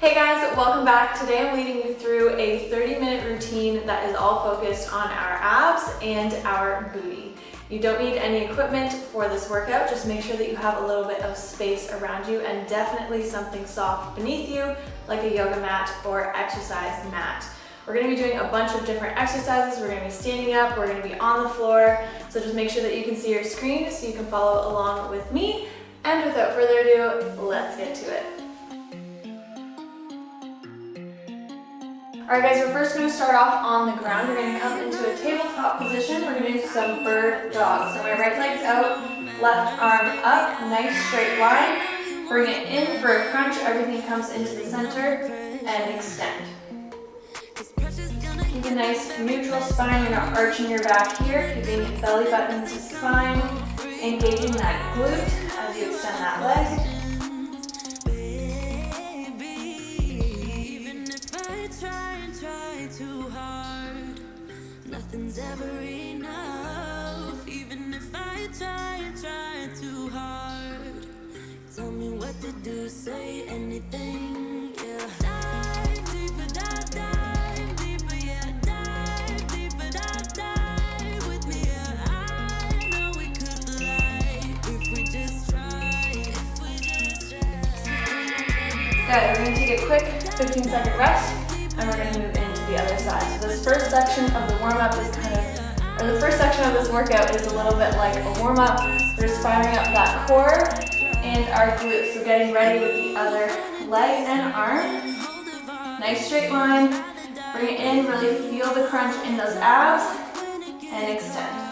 Hey guys, welcome back. Today I'm leading you through a 30-minute routine that is all focused on our abs and our booty. You don't need any equipment for this workout, just make sure that you have a little bit of space around you and definitely something soft beneath you, like a yoga mat or exercise mat. We're going to be doing a bunch of different exercises. We're going to be standing up, we're going to be on the floor, so just make sure that you can see your screen so you can follow along with me. And without further ado, let's get to it. Alright guys, we're first going to start off on the ground. We're going to come into a tabletop position. We're going to do some bird dogs. So my right leg's out, left arm up, nice straight line. Bring it in for a crunch. Everything comes into the center and extend. Keep a nice neutral spine. You're not arching your back here. Keeping belly button to spine. Engaging that glute as you extend that leg. Nothing's ever enough, even if I try and try too hard. Tell me what to do, say anything, yeah. Dive deeper, dive deeper, yeah. Dive deeper, dive with me, yeah. I know we could fly if we just try, if we just try. Good, we're going to take a quick 15-second rest and we're going to move into the other side. So this first section of the warm-up is the first section of this workout is a little bit like a warm-up. We're just firing up that core and our glutes. So getting ready with the other leg and arm. Nice straight line. Bring it in, really feel the crunch in those abs and extend.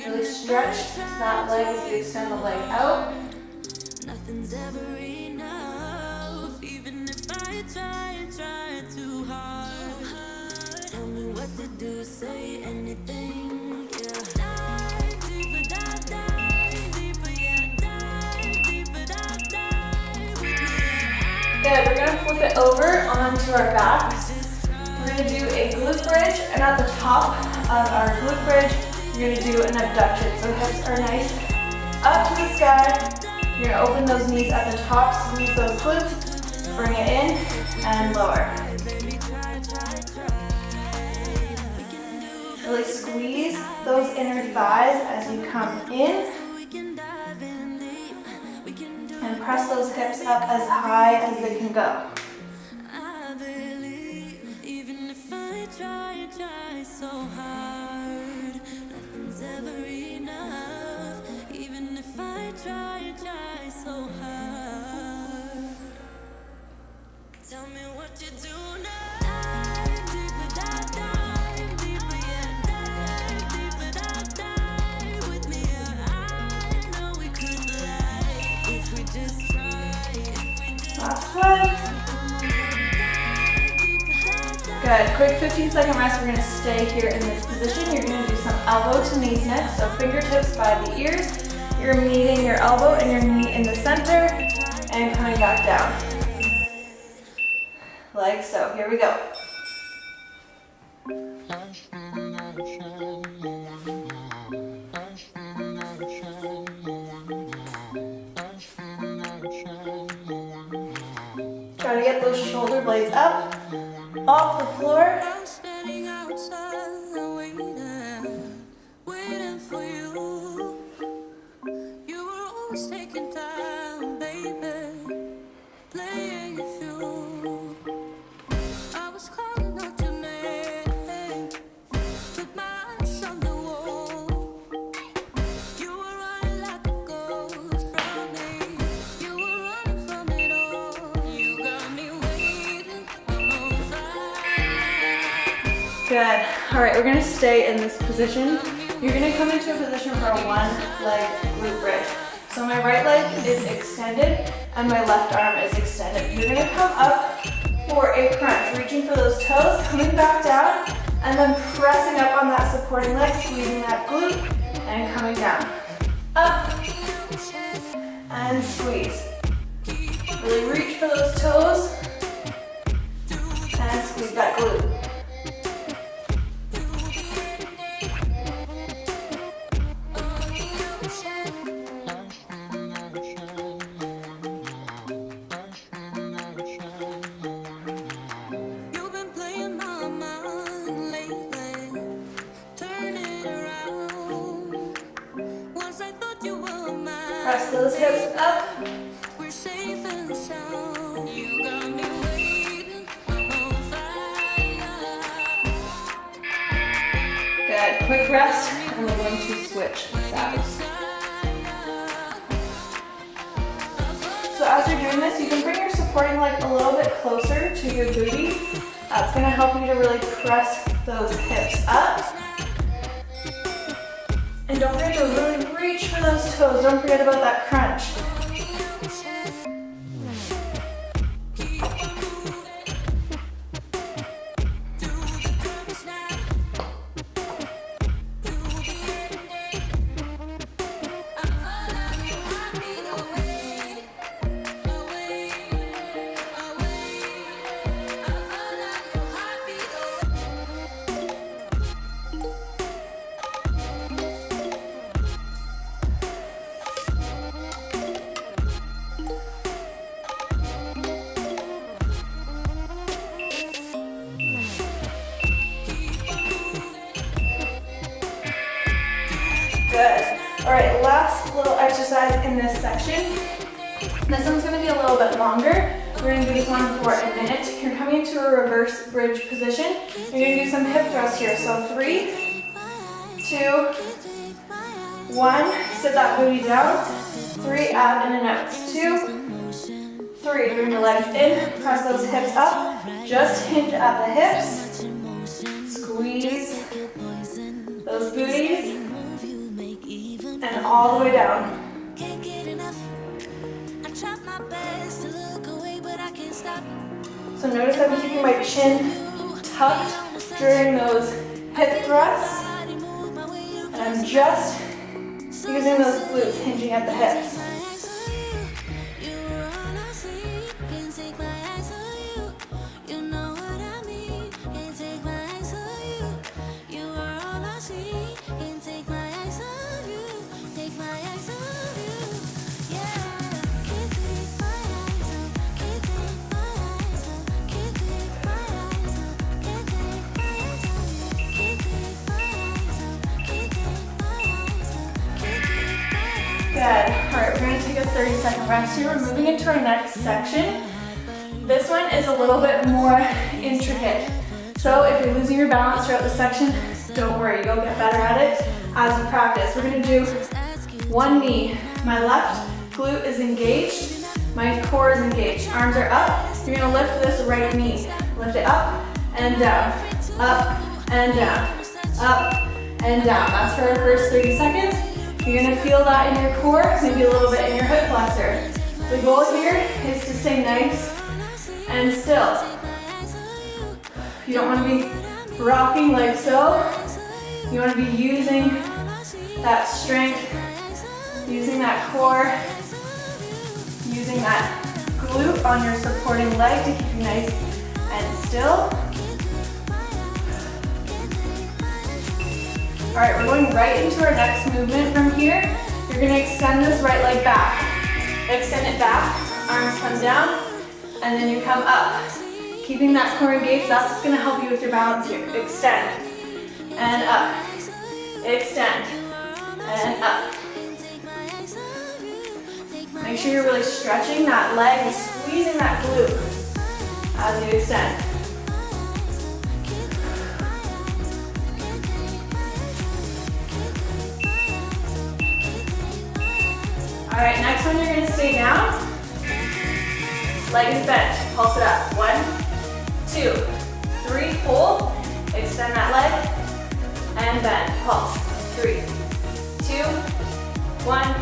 Really stretch that leg as you extend the leg out. Nothing's ever enough, even if I try and try too hard. Tell me what to do, say anything, yeah. Dive deeper, dive deeper, yeah. Dive deeper, dive with me. Good, we're going to flip it over onto our backs. We're going to do a glute bridge, and at the top of our glute bridge, you're going to do an abduction. So hips are nice up to the sky. You're going to open those knees at the top, squeeze those glutes, bring it in, and lower. Really squeeze those inner thighs as you come in. And press those hips up as high as they can go. I believe, even if I try so hard, nothing's ever enough, even if I try so hard. Tell me what you do now. Dive deeper, dive deeper, yeah. Dive deeper, dive with me, yeah. I know we could fly if we just try, if we just Last one. Good, quick 15-second rest. We're going to stay here in this position. You're going to do some elbow to knees next, so fingertips by the ears. You're meeting your elbow and your knee in the center and coming back down. Like so. Here we go. Try to get those shoulder blades up, off the floor. I'm standing outside waiting for you. You were always taking time, baby, playing it through. I was calling out your name, took my eyes on the wall. You were running like a ghost from me. You were running from it all. You got me waiting on fire. Good. All right, we're going to stay in this position. You're going to come into a position for a one-leg glute bridge. So my right leg is extended and my left arm is extended. You're going to come up for a crunch, reaching for those toes, coming back down, and then pressing up on that supporting leg, squeezing that glute, and coming down. Up and squeeze. Really reach for those toes and squeeze that glute. Press those hips up. We're safe and sound. You got me waiting on fire. Good. Quick rest, and we're going to switch sides. So as you're doing this, you can bring your supporting leg a little bit closer to your booty. That's going to help you to really press those hips up. And don't forget to really reach for those toes. Don't forget about that crunch. Good. All right, last little exercise in this section. This one's gonna be a little bit longer. We're gonna do this one for a minute. You're coming into a reverse bridge position. You're gonna do some hip thrusts here. So 3, 2, 1. Sit that booty down. 3, out and in out. 2, 3. Bring your legs in. Press those hips up. Just hinge at the hips. Squeeze those booties. And all the way down. Can't get enough. I try my best to look away, but I can't stop. So notice I'm keeping my chin tucked during those hip thrusts. And I'm just using those glutes, hinging at the hips. Good. All right, we're gonna take a 30-second rest here. We're moving into our next section. This one is a little bit more intricate. So if you're losing your balance throughout the section, don't worry, you'll get better at it as you practice. We're gonna do one knee. My left glute is engaged, my core is engaged. Arms are up. You're gonna lift this right knee. Lift it up and down, up and down, up and down. That's for our first 30 seconds. You're gonna feel that in your core, maybe a little bit in your hip flexor. The goal here is to stay nice and still. You don't wanna be rocking like so. You wanna be using that strength, using that core, using that glute on your supporting leg to keep you nice and still. All right, we're going right into our next movement from here. You're gonna extend this right leg back. Extend it back, arms come down, and then you come up. Keeping that core engaged, that's what's gonna help you with your balance here. Extend, and up. Extend, and up. Make sure you're really stretching that leg and squeezing that glute as you extend. All right, next one you're gonna stay down. Leg is bent, pulse it up. 1, 2, 3, pull. Extend that leg, and bend, pulse. 3, 2, 1,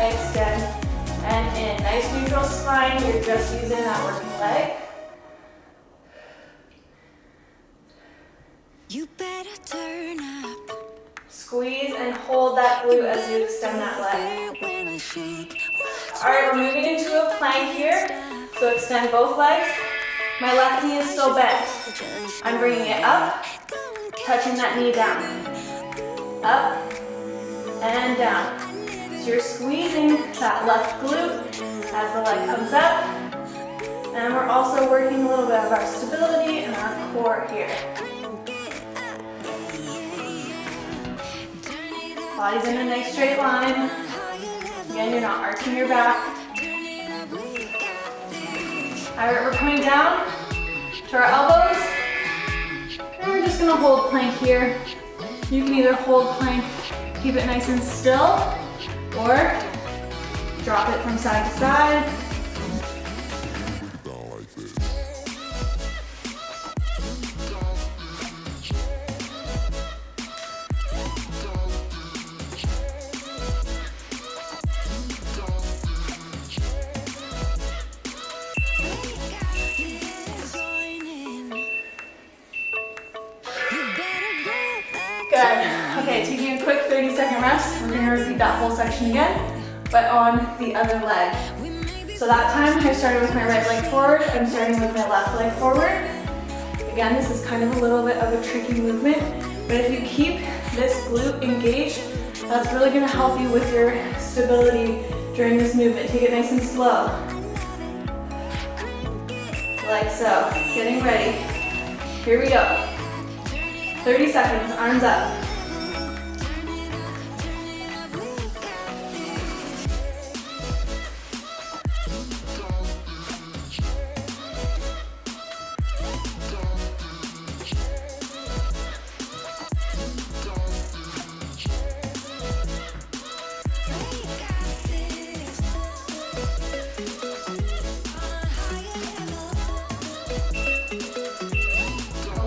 extend, and in. Nice neutral spine, you're just using that working leg. You better turn up. Squeeze and hold that glute as you extend that leg. All right, we're moving into a plank here. So So extend both legs. My left knee is still bent. I'm bringing it up, touching that knee down. Up and down. So you're squeezing that left glute as the leg comes up. And we're also working a little bit of our stability and our core here. Body's in a nice straight line. Again, you're not arching your back. All right, we're coming down to our elbows. And we're just gonna hold plank here. You can either hold plank, keep it nice and still, or drop it from side to side. Good. Okay, taking a quick 30-second rest. We're gonna repeat that whole section again, but on the other leg. So that time I started with my right leg forward. I'm starting with my left leg forward. Again, this is kind of a little bit of a tricky movement, but if you keep this glute engaged, that's really gonna help you with your stability during this movement. Take it nice and slow. Like so. Getting ready. Here we go. 30 seconds, arms up.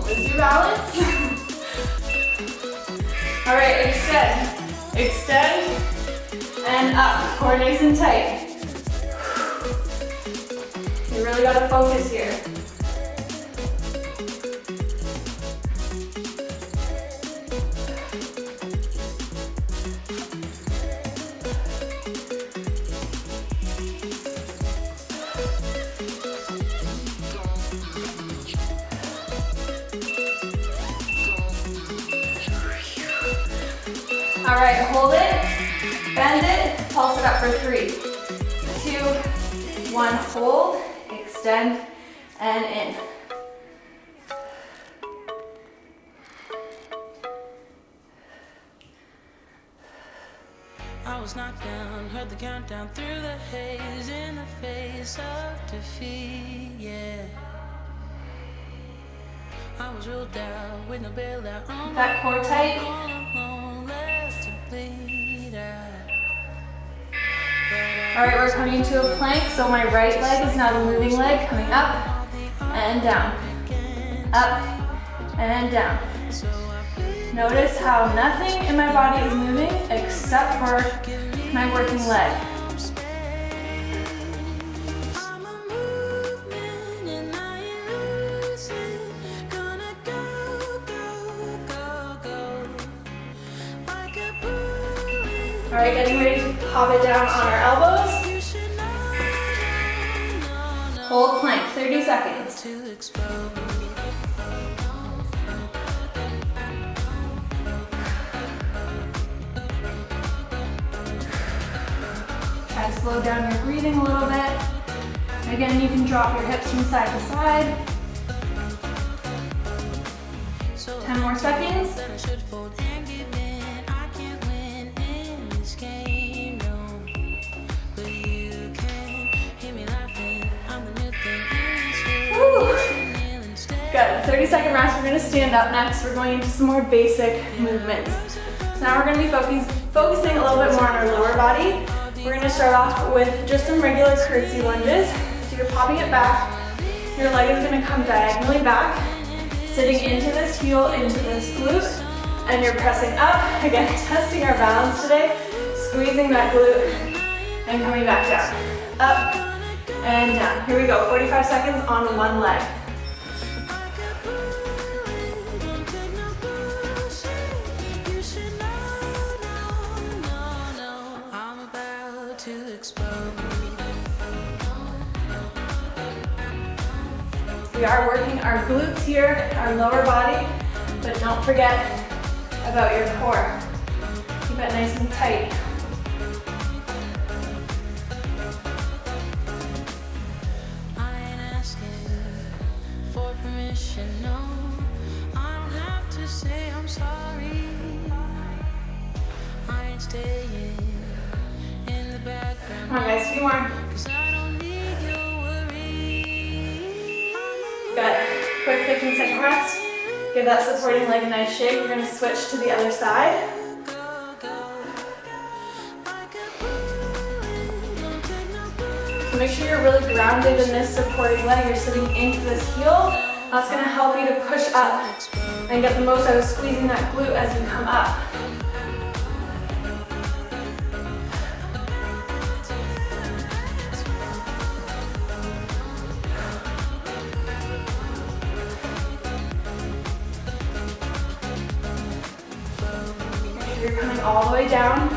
Lose your balance. All right, extend, extend, and up, core nice and tight. You really gotta focus here. All right, hold it, bend it, pulse it up for 3, 2, 1, hold, extend, and in. I was knocked down, heard the countdown through the haze in the face of defeat, yeah. I was ruled out with no bailout on That core tight. All right, we're coming to a plank, so my right leg is now the moving leg, coming up and down, up and down. Notice how nothing in my body is moving except for my working leg. All right, getting ready to pop it down on our elbows. Hold plank, 30 seconds. Try to slow down your breathing a little bit. Again, you can drop your hips from side to side. 10 more seconds. Good, 30-second rest. We're gonna stand up next. We're going into some more basic movements. So now we're gonna be focusing a little bit more on our lower body. We're gonna start off with just some regular curtsy lunges. So you're popping it back. Your leg is gonna come diagonally back, sitting into this heel, into this glute, and you're pressing up. Again, testing our balance today, squeezing that glute, and coming back down. Up and down. Here we go, 45 seconds on one leg. We are working our glutes here, our lower body, but don't forget about your core. Keep it nice and tight. I ain't asking for permission, no. I don't have to say I'm sorry. I ain't staying in the background. Come on guys, 2 more. 'Cause I don't need your worry. Good. Quick 15-second rest. Give that supporting leg a nice shake. We're gonna switch to the other side. So make sure you're really grounded in this supporting leg. You're sitting into this heel. That's gonna help you to push up and get the most out of squeezing that glute as you come up. You're coming all the way down.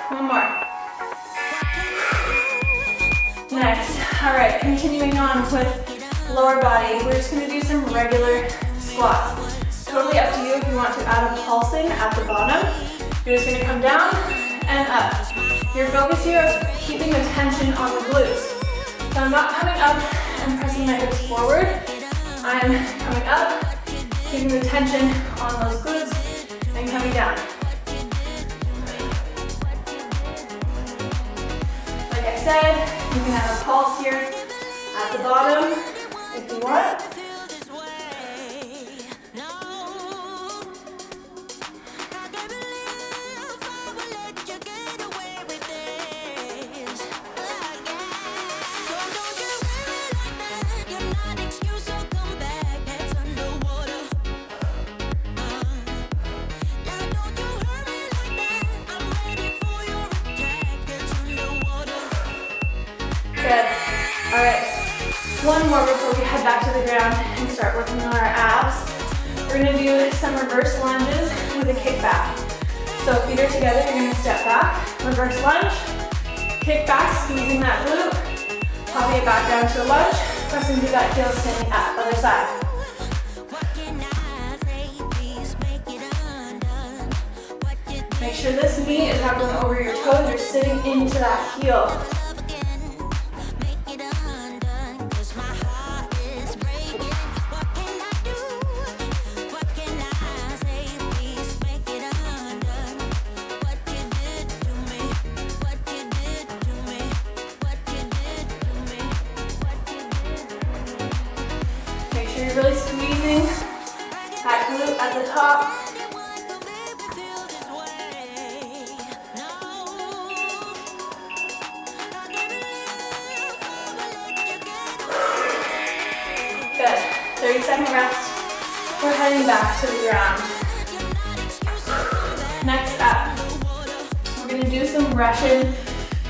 One more. Next, all right, continuing on with lower body. We're just gonna do some regular squats. Totally up to you if you want to add a pulsing at the bottom. You're just gonna come down and up. Your focus here is keeping the tension on the glutes. So I'm not coming up and pressing my hips forward. I'm coming up, keeping the tension on those glutes, and coming down. Like I said, you can have a pulse here at the bottom if you want. Good. All right. One more before we head back to the ground and start working on our abs. We're gonna do some reverse lunges with a kick back. So feet are together, you're gonna step back, reverse lunge, kick back, squeezing that glute, popping it back down to a lunge, pressing through that heel, standing up, other side. Make sure this knee is not going over your toes, you're sitting into that heel. Really squeezing that glute at the top. Good. 30-second rest. We're heading back to the ground. Next up, we're going to do some Russian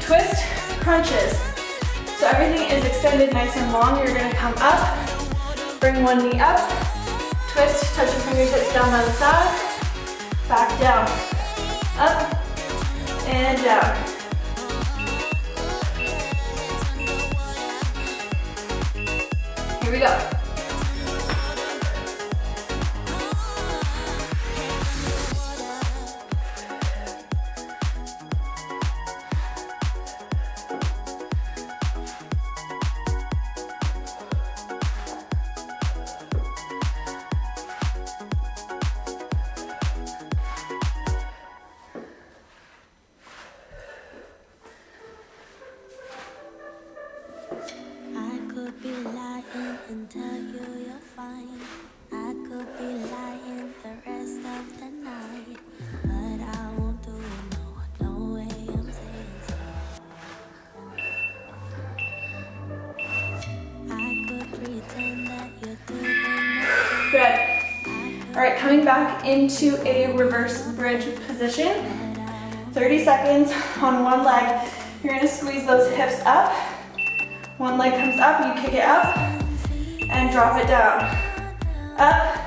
twist crunches. So everything is extended nice and long. You're going to come up. Bring one knee up, twist, touch your fingertips down by the side, back down, up, and down. Here we go. And tell you you're fine. I could be lying the rest of the night, but I won't do it, no way I'm saying so. I could pretend that you're doing nothing. Good. All right, coming back into a reverse bridge position. 30 seconds on one leg. You're gonna squeeze those hips up. One leg comes up, you kick it up and drop it down. Up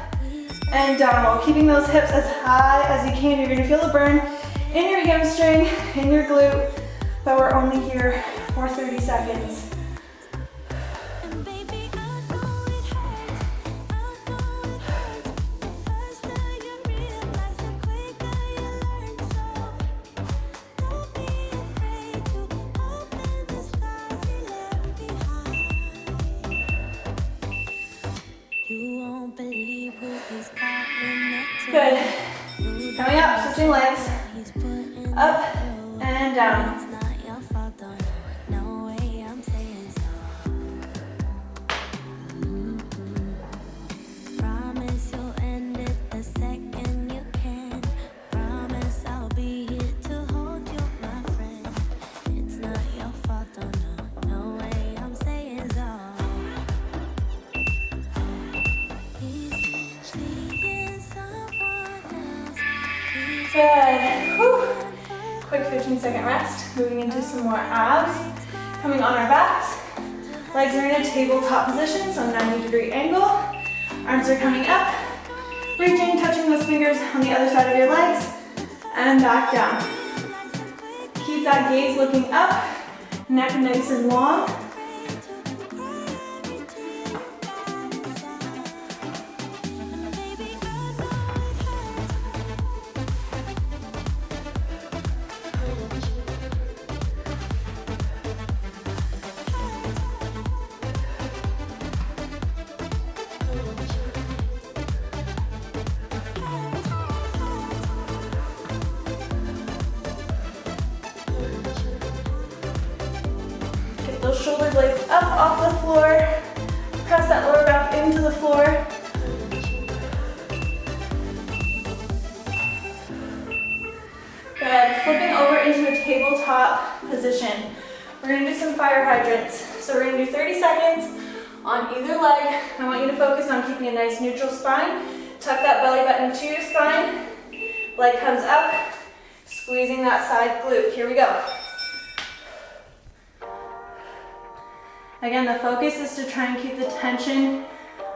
and down while keeping those hips as high as you can. You're gonna feel a burn in your hamstring, in your glute, but we're only here for 30 seconds. Good. Coming up, switching legs. Up and down. Good. Whew. Quick 15-second rest. Moving into some more abs. Coming on our backs. Legs are in a tabletop position, so 90-degree angle. Arms are coming up. Reaching, touching those fingers on the other side of your legs. And back down. Keep that gaze looking up. Neck nice and long. Those shoulder blades up off the floor. Press that lower back into the floor. Good. Flipping over into a tabletop position. We're going to do some fire hydrants. So we're going to do 30 seconds on either leg. I want you to focus on keeping a nice neutral spine. Tuck that belly button to your spine. Leg comes up, squeezing that side glute. Here we go. Again, the focus is to try and keep the tension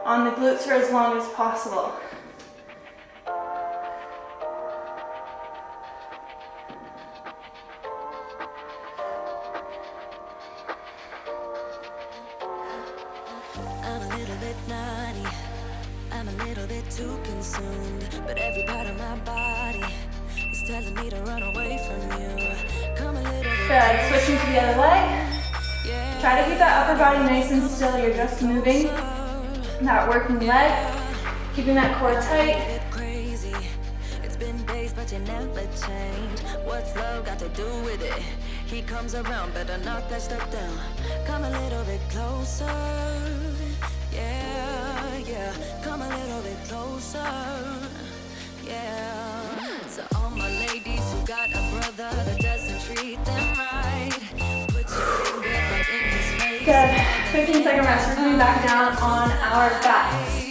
on the glutes for as long as possible. I'm a little bit naughty, I'm a little bit too consumed, but every part of my body is telling me to run away from you. Come a little bit. Good. Switching to the other leg. Try to keep that upper body nice and still. You're just moving that working leg, keeping that core tight. It's been days, but you never change. What's love got to do with it? He comes around, better knock that stuff down. Come a little bit closer. Yeah, yeah. Come a little bit closer. Yeah. So all my ladies who got a brother that doesn't treat them right, put your finger right in his face. Good. 15-second rest. We're coming back down on our backs.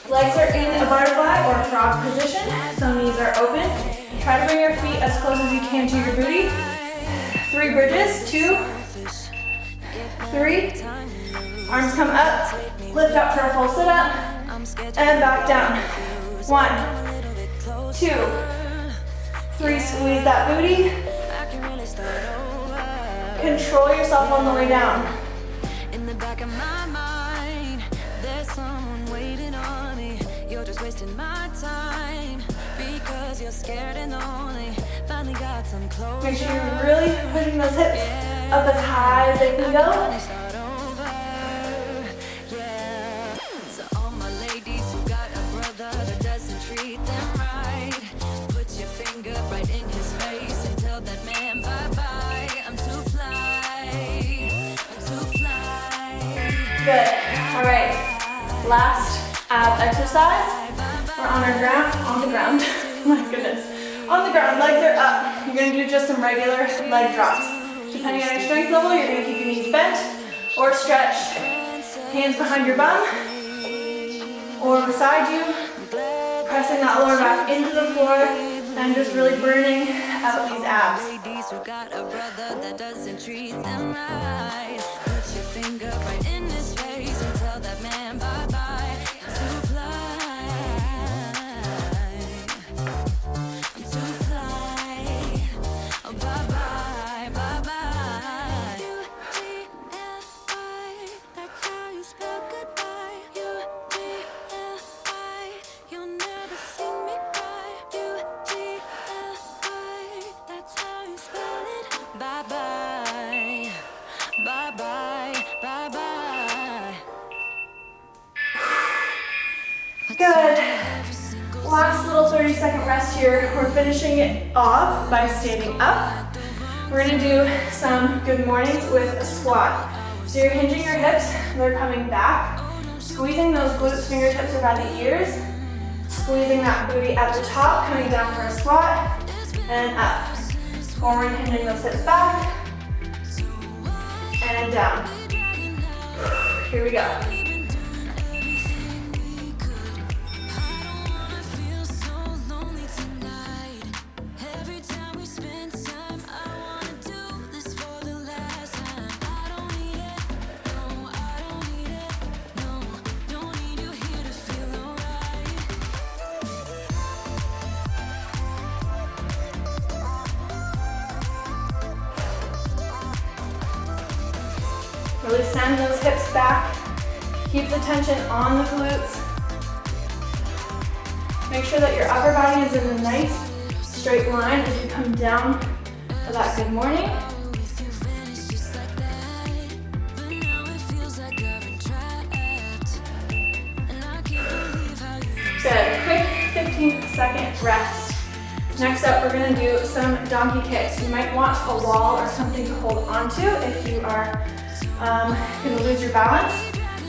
Legs are in a butterfly or frog position, so knees are open. Try to bring your feet as close as you can to your booty. 3 bridges, 2, 3. Arms come up, lift up for a full sit up, and back down. 1, 2, 3, squeeze that booty. Control yourself on the way down. In the back of my mind, there's someone waiting on me. You're just wasting my time because you're scared and lonely. Finally got some closure. Make sure you're really pushing those hips up as high as they can go. Yeah. So all my ladies who got a brother that doesn't treat them right, put your finger right in his face and tell that man bye-bye. I'm too fly. I'm too fly. Good. All right. Last ab exercise. We're on our ground, on the ground. My goodness. On the ground, legs are up. You're gonna do just some regular leg drops. Depending on your strength level, you're gonna keep your knees bent or stretched. Hands behind your bum or beside you. Pressing that lower back into the floor And just really burning out these abs. Ladies who got a brother that doesn't treat them right. Put your finger right in his face and tell that man bye-bye. To fly, to fly. Oh, bye-bye, bye-bye. U-G-L-I, that's how you spell goodbye. U-G-L-I, you'll never see me cry. U-G-L-I, that's how you spell it. Bye-bye, bye-bye, bye-bye. Good. Last little 30-second rest here. We're finishing it off by standing up. We're gonna do some good mornings with a squat. So you're hinging your hips, they're coming back, squeezing those glutes, fingertips are by the ears, squeezing that booty at the top, coming down for a squat, and up. Forward, hinging those hips back, and down. Here we go. Really send those hips back. Keep the tension on the glutes. Make sure that your upper body is in a nice straight line as you come down for that good morning. Good, quick 15-second rest. Next up, we're gonna do some donkey kicks. You might want a wall or something to hold onto if you are gonna lose your balance.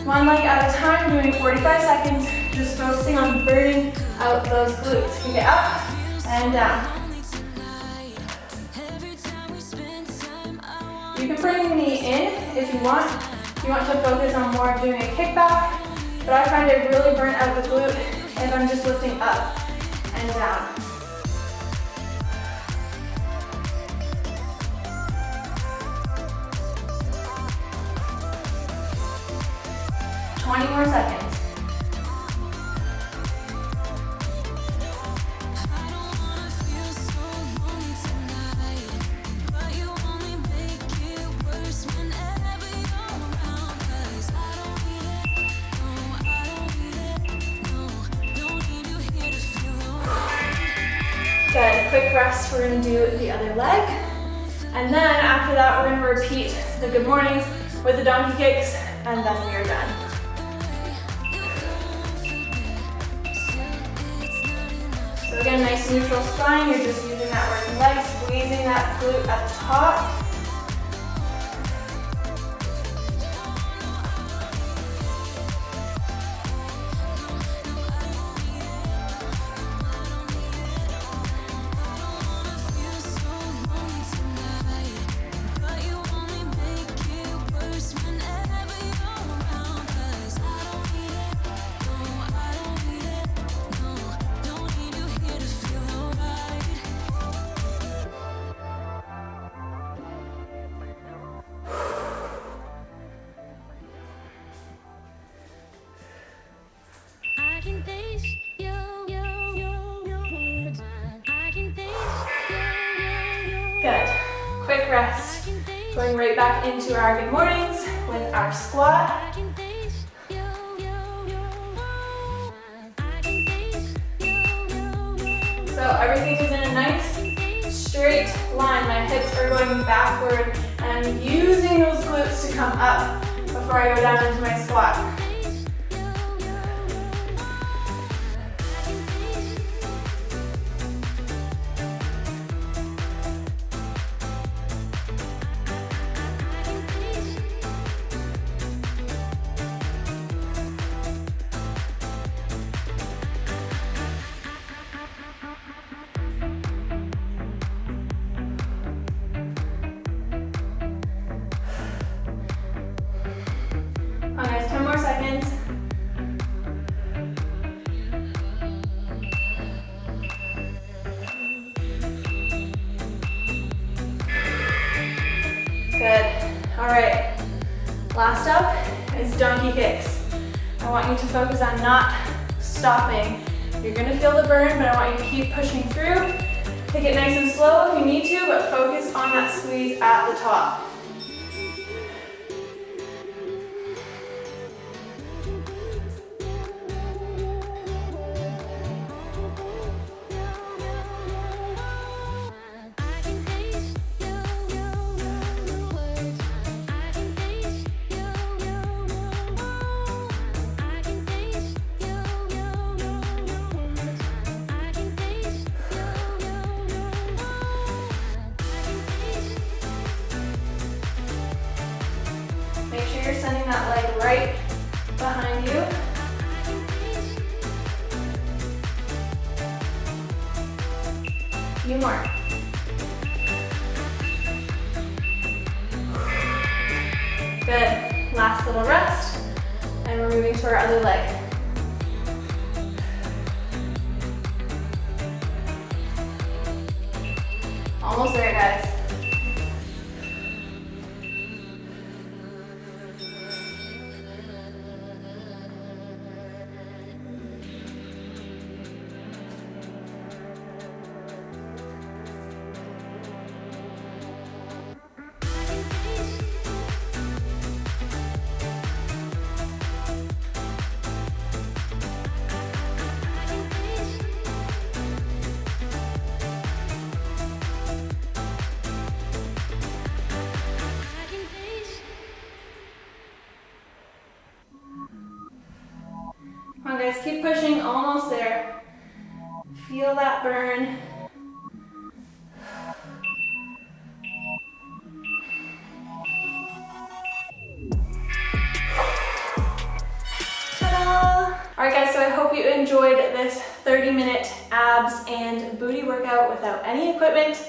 One leg at a time, doing 45 seconds, just focusing on burning out those glutes. You can get up and down. You can bring the knee in if you want. If you want to focus on more of doing a kickback, but I find it really burn out the glute if I'm just lifting up and down. More seconds. Good, quick rest. We're gonna do the other leg. And then after that, we're gonna repeat the good mornings with the donkey kicks, and then we are done. So again, nice neutral spine. You're just using that working leg, squeezing that glute at the top. Good. Quick rest. Going right back into our good mornings with our squat. So everything is in a nice straight line. My hips are going backward and I'm using those glutes to come up before I go down into my squat. Guys, 10 more seconds. right, last up is donkey kicks. I want you to focus on not stopping. You're gonna feel the burn, but I want you to keep pushing through. Take it nice and slow if you need to, but focus on that squeeze at the top. Make sure you're sending that leg right behind you. Few more. Good. Last little rest. And we're moving to our other leg. Almost there, guys. Come on guys, keep pushing, almost there. Feel that burn. Ta-da! Alright guys, so I hope you enjoyed this 30-minute abs and booty workout without any equipment.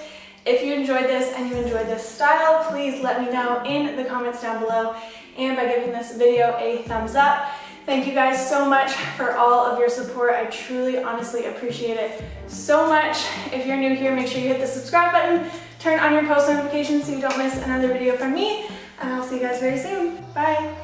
If you enjoyed this and you enjoyed this style, please let me know in the comments down below and by giving this video a thumbs up. Thank you guys so much for all of your support. I truly, honestly appreciate it so much. If you're new here, make sure you hit the subscribe button, turn on your post notifications so you don't miss another video from me, and I'll see you guys very soon. Bye.